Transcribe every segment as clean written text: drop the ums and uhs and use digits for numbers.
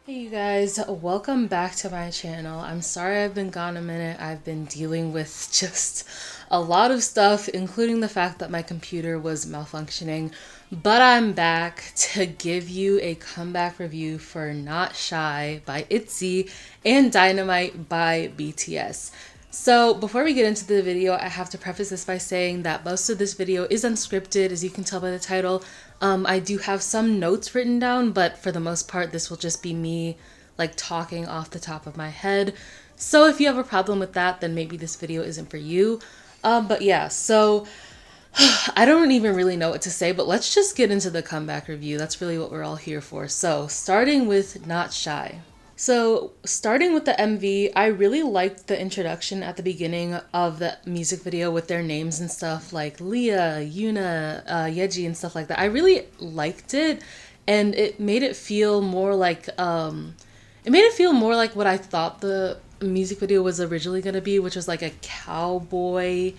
Hey you guys, welcome back to my channel. I'm sorry I've been gone a minute. I've been dealing with just a lot of stuff, including the fact that my computer was malfunctioning. But I'm back to give you a comeback review for Not Shy by ITZY and Dynamite by BTS. So before we get into the video, I have to preface this by saying that most of this video is unscripted, as you can tell by the title. I do have some notes written down, but for the most part, this will just be me like talking off the top of my head. So if you have a problem with that, then maybe this video isn't for you. But yeah, so I don't even really know what to say, but let's just get into the comeback review. That's really what we're all here for. So starting with Not Shy. So, starting with the MV, I really liked the introduction at the beginning of the music video with their names and stuff like Leah, Yuna, Yeji, and stuff like that. I really liked it, and it made it feel more like what I thought the music video was originally gonna be, which was like a cowboy-esque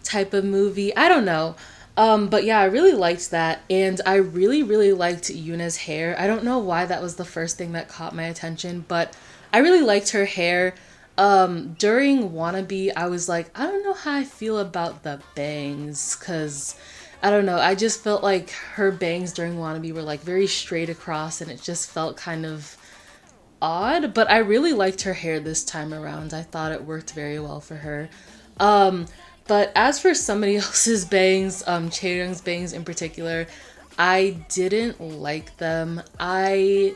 type of movie. I don't know. But yeah, I really liked that, and I really liked Yuna's hair. I don't know why that was the first thing that caught my attention, but I really liked her hair. During Wannabe, I was like, I don't know how I feel about the bangs, cause I don't know, I just felt like her bangs during Wannabe were like very straight across, and it just felt kind of odd, but I really liked her hair this time around. I thought it worked very well for her. Um, but as for somebody else's bangs, Chaeyoung's bangs in particular, I didn't like them. I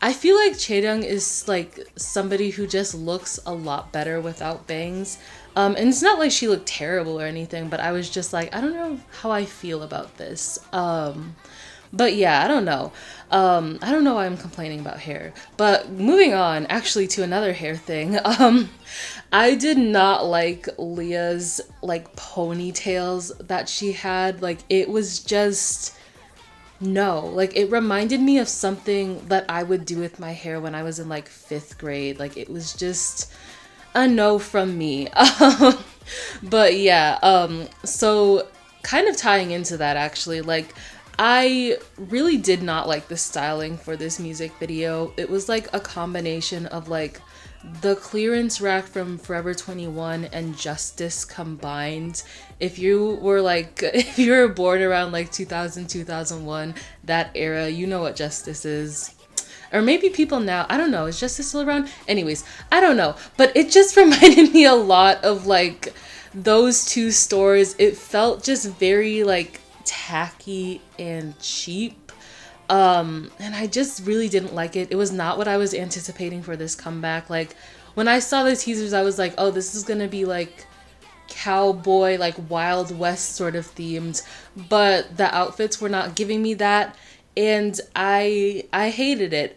feel like Chaeyoung is like somebody who just looks a lot better without bangs. And it's not like she looked terrible or anything, but I was just like, I don't know how I feel about this. But yeah, I don't know. I don't know why I'm complaining about hair. But moving on, actually, to another hair thing. I did not like Leah's like ponytails that she had. Like it was just no. Like it reminded me of something that I would do with my hair when I was in like 5th grade. Like it was just a no from me. But yeah, so kind of tying into that actually, like I really did not like the styling for this music video. It was like a combination of like the clearance rack from Forever 21 and Justice combined. If you were like, if you were born around like 2000, 2001, that era, you know what Justice is. Or maybe people now, I don't know, is Justice still around? Anyways, I don't know. But it just reminded me a lot of like those two stores. It felt just very like tacky and cheap. And I just really didn't like it. It was not what I was anticipating for this comeback. Like when I saw the teasers, I was like, oh, this is gonna be like cowboy, like Wild West sort of themed, but the outfits were not giving me that, and I hated it.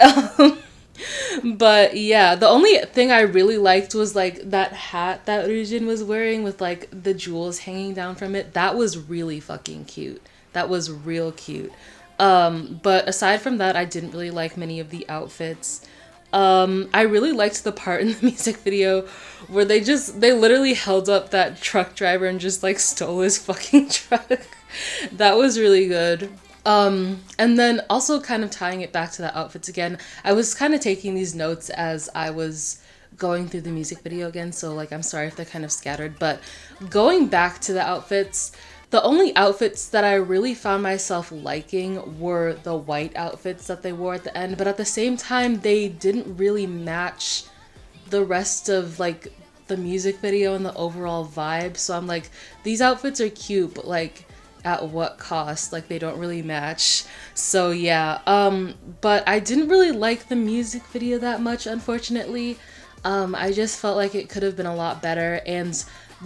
But yeah, the only thing I really liked was like that hat that Ryujin was wearing with like the jewels hanging down from it. That was really fucking cute. That was real cute. But aside from that, I didn't really like many of the outfits. I really liked the part in the music video where they literally held up that truck driver and just like stole his fucking truck. That was really good. And then also kind of tying it back to the outfits again, I was kind of taking these notes as I was going through the music video again, so like I'm sorry if they're kind of scattered, but going back to the outfits, the only outfits that I really found myself liking were the white outfits that they wore at the end, but at the same time, they didn't really match the rest of like the music video and the overall vibe. So I'm like, these outfits are cute, but like at what cost? Like they don't really match. So yeah, but I didn't really like the music video that much, unfortunately. I just felt like it could have been a lot better, and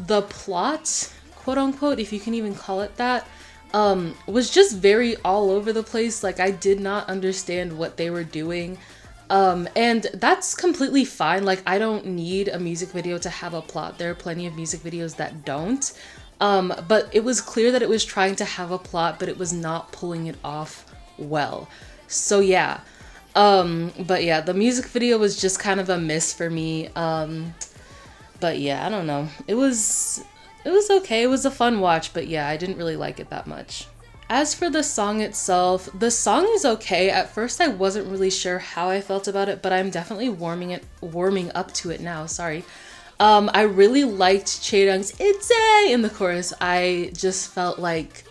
the plot, quote unquote, if you can even call it that, was just very all over the place. Like I did not understand what they were doing. And that's completely fine. Like I don't need a music video to have a plot. There are plenty of music videos that don't. But it was clear that it was trying to have a plot, but it was not pulling it off well. So yeah. But yeah, the music video was just kind of a miss for me. But yeah, I don't know. It was okay. It was a fun watch, but yeah, I didn't really like it that much. As for the song itself, the song is okay. At first I wasn't really sure how I felt about it, but I'm definitely warming up to it now. Sorry. I really liked Chaedong's ITZY in the chorus. I just felt like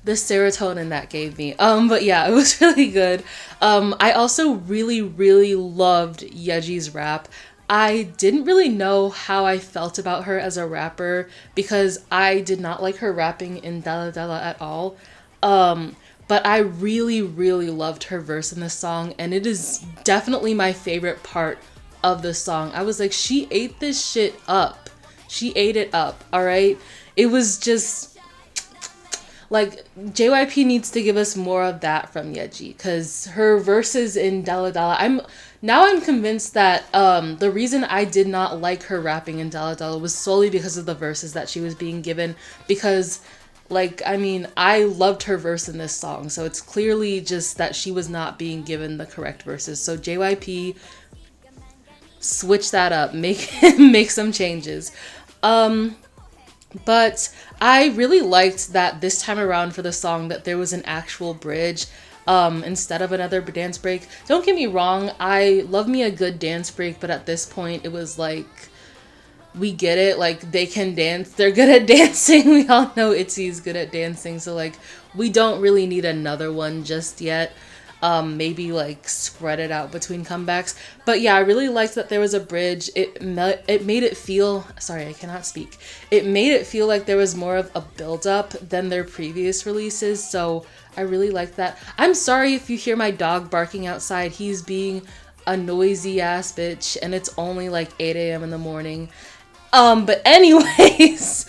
the serotonin that gave me. But yeah, it was really good. I also really loved Yeji's rap. I didn't really know how I felt about her as a rapper because I did not like her rapping in Dala Dala at all. But I really loved her verse in this song, and it is definitely my favorite part of the song. I was like, she ate this shit up. She ate it up, all right? It was just like JYP needs to give us more of that from Yeji, because her verses in Dala Dala, I'm convinced that the reason I did not like her rapping in Dala Dala was solely because of the verses that she was being given, because like, I mean, I loved her verse in this song, so it's clearly just that she was not being given the correct verses. So JYP, switch that up, make some changes. But I really liked that this time around for the song that there was an actual bridge instead of another dance break. Don't get me wrong, I love me a good dance break, but at this point it was like, we get it, like they can dance, they're good at dancing. We all know ITZY's good at dancing, so like we don't really need another one just yet. Maybe like spread it out between comebacks. But yeah, I really liked that there was a bridge. It made it feel, sorry, I cannot speak. It made it feel like there was more of a build up than their previous releases, so I really liked that. I'm sorry if you hear my dog barking outside. He's being a noisy ass bitch, and it's only like 8 a.m. in the morning. But anyways,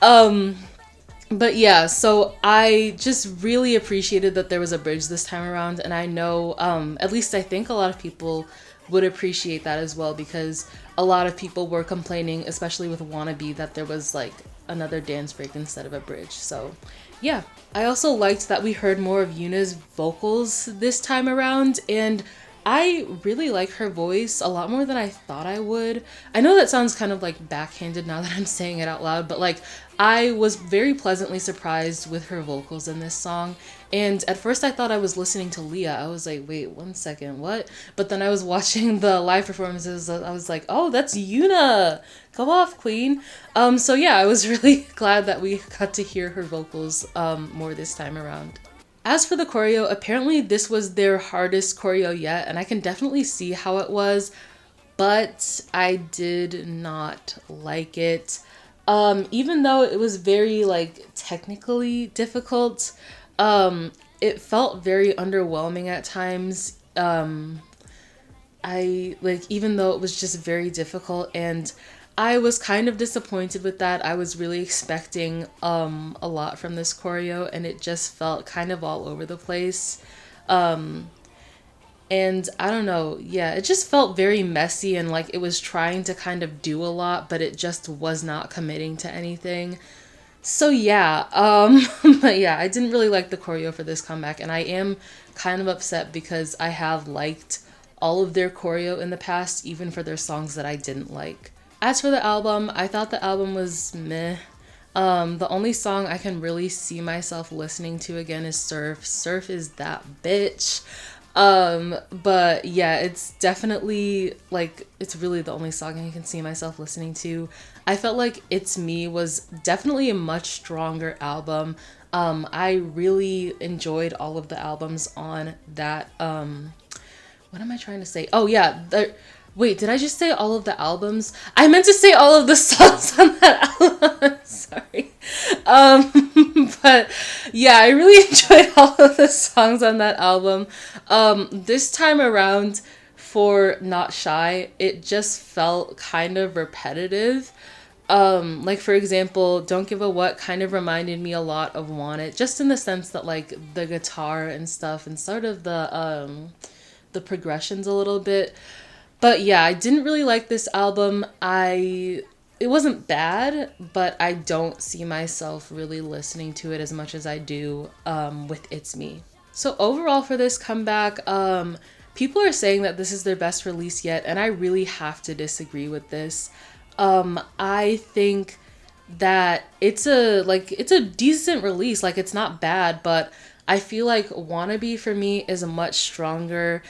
but yeah, so I just really appreciated that there was a bridge this time around, and I know, at least I think a lot of people would appreciate that as well, because a lot of people were complaining, especially with Wannabe, that there was like another dance break instead of a bridge. So yeah, I also liked that we heard more of Yuna's vocals this time around, and I really like her voice a lot more than I thought I would. I know that sounds kind of like backhanded now that I'm saying it out loud, but like I was very pleasantly surprised with her vocals in this song. And at first I thought I was listening to Leah. I was like, wait, 1 second, what? But then I was watching the live performances. I was like, oh, that's Yuna. Go off, queen. So yeah, I was really glad that we got to hear her vocals more this time around. As for the choreo, apparently this was their hardest choreo yet, and I can definitely see how it was, but I did not like it. Even though it was very like technically difficult, it felt very underwhelming at times. I like, even though it was just very difficult, and I was kind of disappointed with that. I was really expecting a lot from this choreo, and it just felt kind of all over the place. And I don't know, yeah, it just felt very messy, and like it was trying to kind of do a lot, but it just was not committing to anything. So yeah, but yeah, I didn't really like the choreo for this comeback, and I am kind of upset because I have liked all of their choreo in the past, even for their songs that I didn't like. As for the album, I thought the album was meh. The only song I can really see myself listening to again is Surf. Surf is that bitch. But yeah, it's definitely like, it's really the only song I can see myself listening to. I felt like It's Me was definitely a much stronger album. I really enjoyed all of the albums on that. What am I trying to say? Oh yeah, wait, did I just say all of the albums? I meant to say all of the songs on that album. Sorry. But yeah, I really enjoyed all of the songs on that album. This time around for Not Shy, it just felt kind of repetitive. Like for example, Don't Give a What kind of reminded me a lot of Want It, just in the sense that like the guitar and stuff and sort of the progressions a little bit. But yeah, I didn't really like this album. It wasn't bad, but I don't see myself really listening to it as much as I do with It's Me. So overall for this comeback, people are saying that this is their best release yet, and I really have to disagree with this. I think that it's a decent release. Like it's not bad, but I feel like Wannabe for me is a much stronger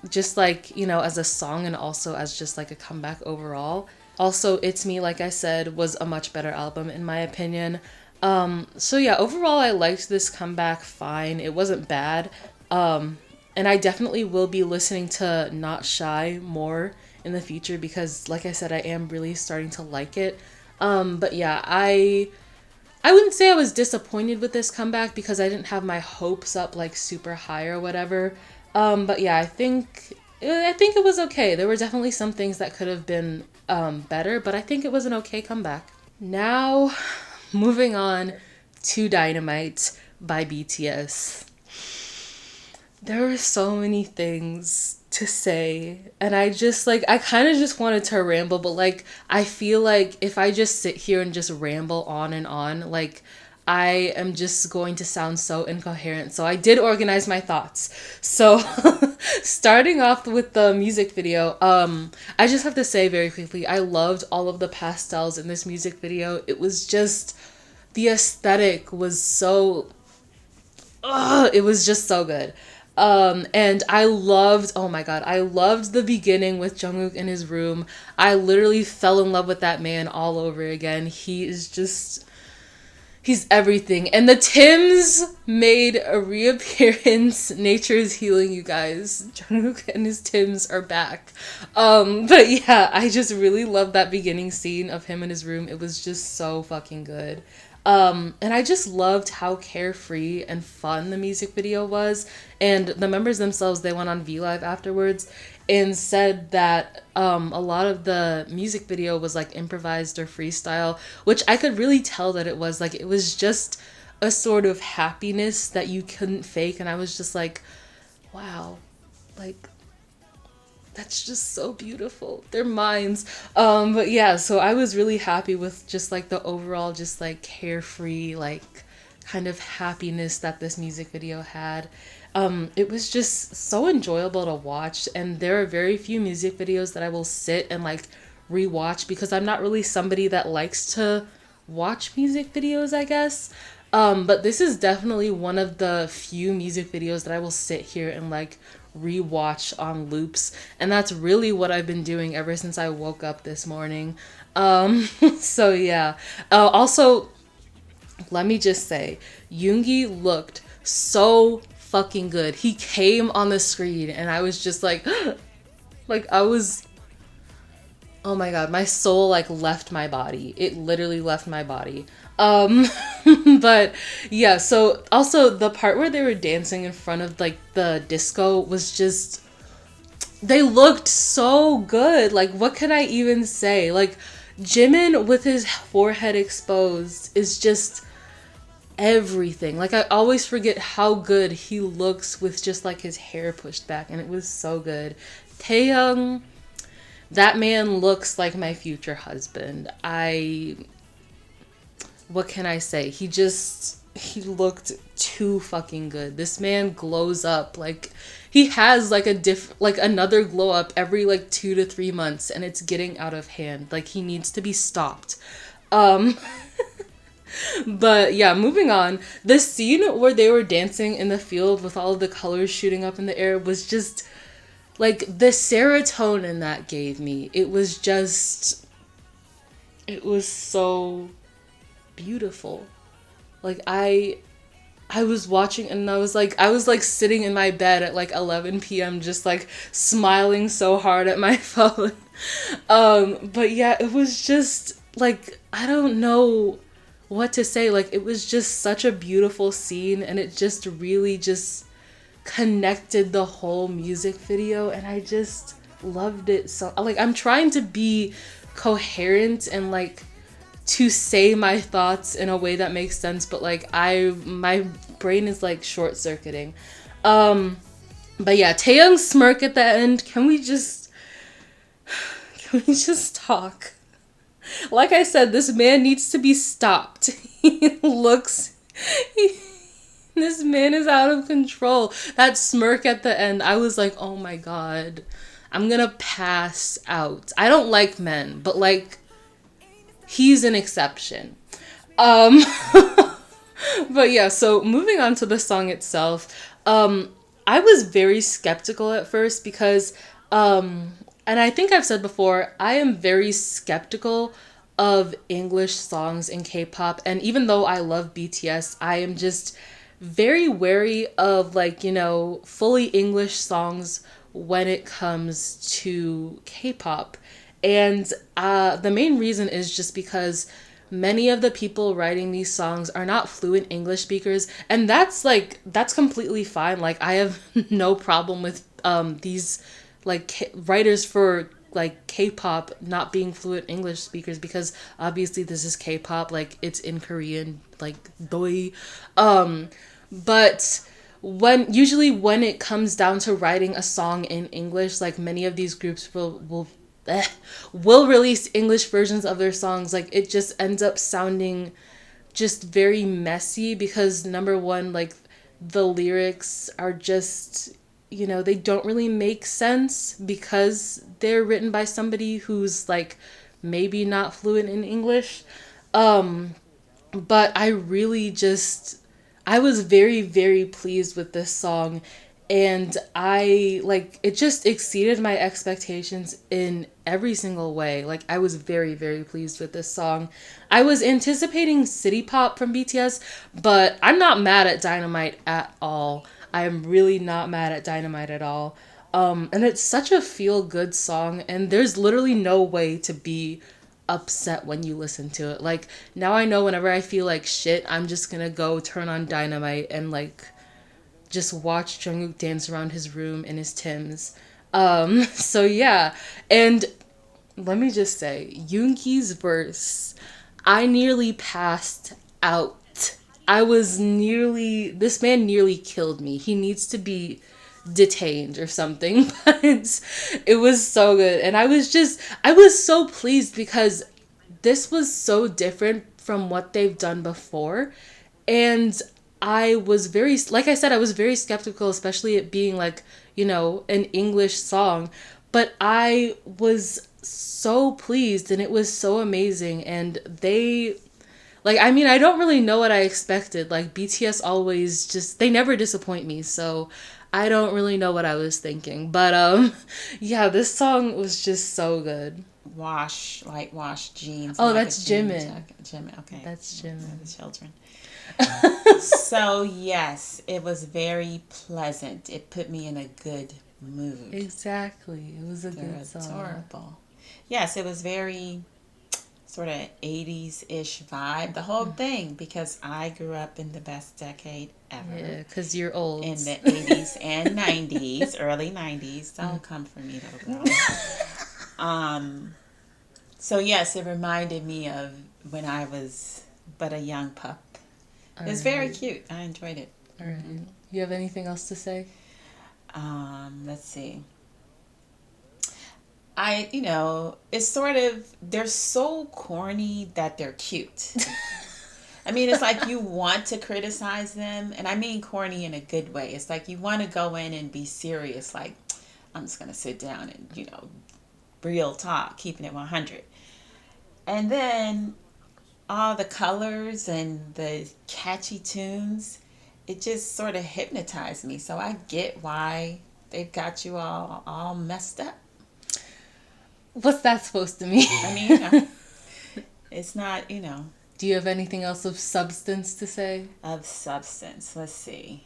just like, you know, as a song and also as just like a comeback overall. Also, It's Me, like I said, was a much better album in my opinion. So yeah, overall I liked this comeback fine. It wasn't bad. And I definitely will be listening to Not Shy more in the future because like I said, I am really starting to like it. But yeah, I wouldn't say I was disappointed with this comeback because I didn't have my hopes up like super high or whatever. But yeah, I think it was okay. There were definitely some things that could have been better, but I think it was an okay comeback. Now, moving on to Dynamite by BTS. There were so many things to say, and I kind of just wanted to ramble, but like I feel like if I just sit here and just ramble on and on, like I am just going to sound so incoherent. So I did organize my thoughts. So starting off with the music video, I just have to say very quickly, I loved all of the pastels in this music video. It was just the aesthetic was so it was just so good. And I loved, oh my god, I loved the beginning with Jungkook in his room. I literally fell in love with that man all over again. He is just, he's everything. And the Tims made a reappearance. Nature is healing, you guys. Jungkook and his Tims are back. But yeah, I just really loved that beginning scene of him in his room. It was just so fucking good. And I just loved how carefree and fun the music video was. And the members themselves, they went on V Live afterwards and said that a lot of the music video was like improvised or freestyle, which I could really tell that it was. Like it was just a sort of happiness that you couldn't fake. And I was just like, wow, like that's just so beautiful. Their minds. But yeah, so I was really happy with just like the overall just like carefree like kind of happiness that this music video had. It was just so enjoyable to watch, and there are very few music videos that I will sit and like rewatch because I'm not really somebody that likes to watch music videos, I guess. But this is definitely one of the few music videos that I will sit here and like rewatch on loops, and that's really what I've been doing ever since I woke up this morning. So yeah. Also, let me just say, Yoongi looked so fucking good. He came on the screen, and I was just like, like I was. Oh my god, my soul like left my body. It literally left my body. Um but yeah, so also the part where they were dancing in front of like the disco was just, they looked so good. Like what can I even say? Like Jimin with his forehead exposed is just everything. Like I always forget how good he looks with just like his hair pushed back, and it was so good. Taehyung, that man looks like my future husband. What can I say? He looked too fucking good. This man glows up. Like he has like like another glow up every like 2 to 3 months, and it's getting out of hand. Like he needs to be stopped. Um but yeah, moving on. The scene where they were dancing in the field with all of the colors shooting up in the air was just like the serotonin that gave me. It was just, it was so beautiful. Like I was watching and I was like sitting in my bed at like 11 p.m. just like smiling so hard at my phone. But yeah, it was just like, I don't know what to say. Like it was just such a beautiful scene, and it just really just connected the whole music video, and I just loved it so. Like I'm trying to be coherent and like to say my thoughts in a way that makes sense, but like my brain is like short circuiting. But yeah, Taehyung's smirk at the end, can we just talk? Like I said, this man needs to be stopped. He looks this man is out of control. That smirk at the end, I was like, oh my god, I'm gonna pass out. I don't like men, but like he's an exception. Um, but yeah, so moving on to the song itself, I was very skeptical at first because, and I think I've said before, I am very skeptical of English songs in K-pop, and even though I love BTS, I am just very wary of like, you know, fully English songs when it comes to K-pop. And the main reason is just because many of the people writing these songs are not fluent English speakers, and that's completely fine. Like I have no problem with these like writers for like K-pop not being fluent English speakers, because obviously this is K-pop, like it's in Korean, like doi. But when it comes down to writing a song in English, like many of these groups will release English versions of their songs. Like it just ends up sounding just very messy because number one, like the lyrics are just, you know, they don't really make sense because they're written by somebody who's like maybe not fluent in English. But I was very, very pleased with this song. And I like it just exceeded my expectations in every single way. Like I was very, very pleased with this song. I was anticipating city pop from BTS, but I'm not mad at Dynamite at all. I am really not mad at Dynamite at all. And it's such a feel good song, and there's literally no way to be upset when you listen to it. Like now I know whenever I feel like shit, I'm just gonna go turn on Dynamite and like just watch Jungkook dance around his room in his Tims. So yeah, and let me just say, Yoongi's verse, I nearly passed out. This man nearly killed me. He needs to be detained or something, but it was so good. And I was so pleased because this was so different from what they've done before. And I was very, like I said, I was very skeptical, especially it being like, you know, an English song. But I was so pleased and it was so amazing. And I mean, I don't really know what I expected. Like, BTS always they never disappoint me. So I don't really know what I was thinking. But, yeah, this song was just so good. Light wash jeans. Oh, like that's Jimin. Jimin, okay. That's Jimin. The children. So, yes, it was very pleasant. It put me in a good mood. Exactly. It was a good song. Adorable. Yes, it was very sort of 80s-ish vibe, the whole thing, because I grew up in the best decade ever. Yeah, because you're old. In the 80s and 90s, early 90s. Don't come for me, little girl. So, yes, it reminded me of when I was but a young pup. It was very cute. I enjoyed it. All right. Mm-hmm. You have anything else to say? Let's see. It's sort of, they're so corny that they're cute. I mean, it's like you want to criticize them, and I mean corny in a good way. It's like you want to go in and be serious, like, I'm just going to sit down and, real talk, keeping it 100. And then all the colors and the catchy tunes, it just sort of hypnotized me. So I get why they've got you all messed up. What's that supposed to mean? I mean, it's not, Do you have anything else of substance to say? Of substance. Let's see.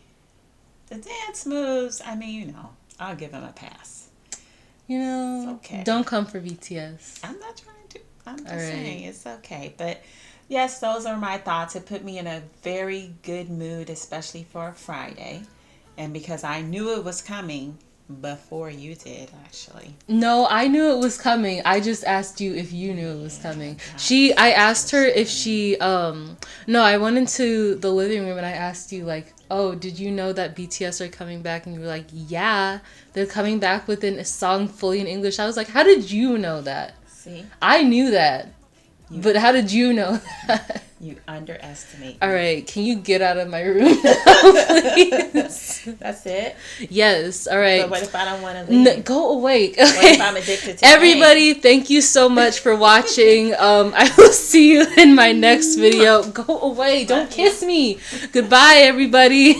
The dance moves, I mean, I'll give them a pass. It's okay. Don't come for BTS. I'm not trying to. I'm just saying it's okay. But yes, those are my thoughts. It put me in a very good mood, especially for a Friday. And because I knew it was coming before you did, actually. No, I knew it was coming. I just asked you if you knew it was coming. I asked her if she, no, I went into the living room and I asked you, like, oh, did you know that BTS are coming back? And you were like, yeah, they're coming back with a song fully in English. I was like, how did you know that? See? I knew that. But how did you know that? You underestimate me. All right, can you get out of my room now, please? That's it? Yes, all right. But what if I don't want to leave? Go away. Okay. What if I'm addicted to Everybody, thank you so much for watching. I will see you in my next video. Go away. Don't kiss me. Goodbye, everybody.